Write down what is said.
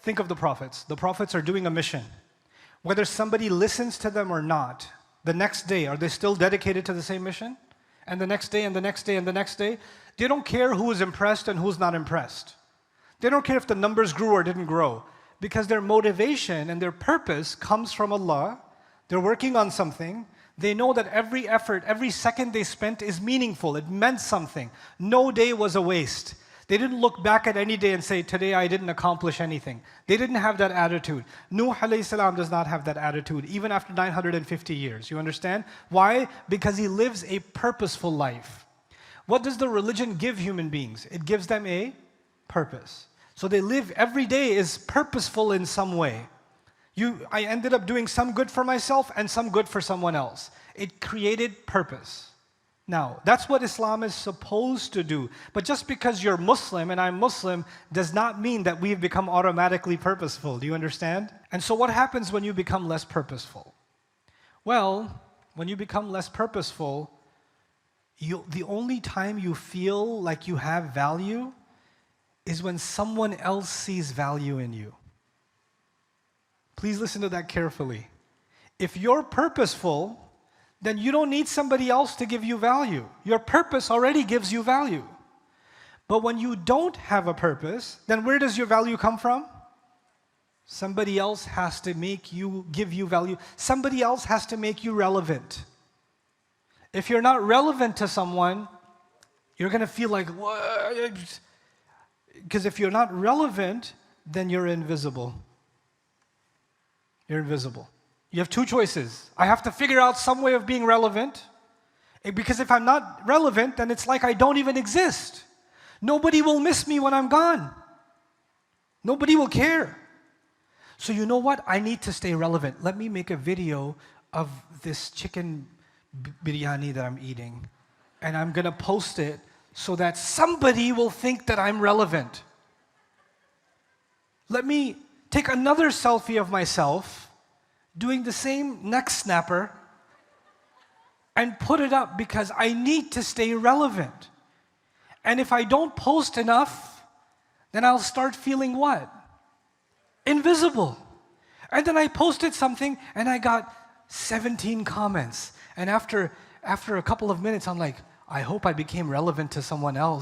Think of the prophets. The prophets are doing a mission. Whether somebody listens to them or not, the next day, are they still dedicated to the same mission? And the next day, and the next day, and the next day? They don't care who is impressed and who's not impressed. They don't care if the numbers grew or didn't grow, because their motivation and their purpose comes from Allah. They're working on something. They know that every effort, every second they spent is meaningful. It meant something. No day was a waste. They didn't look back at any day and say, today I didn't accomplish anything. They didn't have that attitude. Nuh alayhi salam does not have that attitude, even after 950 years. You understand? Why? Because he lives a purposeful life. What does the religion give human beings? It gives them a purpose. So they live, every day is purposeful in some way. I ended up doing some good for myself and some good for someone else. It created purpose. Now, that's what Islam is supposed to do. But just because you're Muslim and I'm Muslim does not mean that we've become automatically purposeful. Do you understand? And so what happens when you become less purposeful? Well, when you become less purposeful, the only time you feel like you have value is when someone else sees value in you. Please listen to that carefully. If you're purposeful, then you don't need somebody else to give you value. Your purpose already gives you value. But when you don't have a purpose, then where does your value come from? Somebody else has to give you value. Somebody else has to make you relevant. If you're not relevant to someone, you're going to feel like, what? Because if you're not relevant, then you're invisible. You're invisible. You have two choices. I have to figure out some way of being relevant, because if I'm not relevant, then it's like I don't even exist. Nobody will miss me when I'm gone. Nobody will care. So you know what? I need to stay relevant. Let me make a video of this chicken biryani that I'm eating, and I'm going to post it so that somebody will think that I'm relevant. Let me take another selfie of myself doing the same neck snapper and put it up because I need to stay relevant. And if I don't post enough, then I'll start feeling what? Invisible. And then I posted something and I got 17 comments. And after a couple of minutes, I'm like, I hope I became relevant to someone else.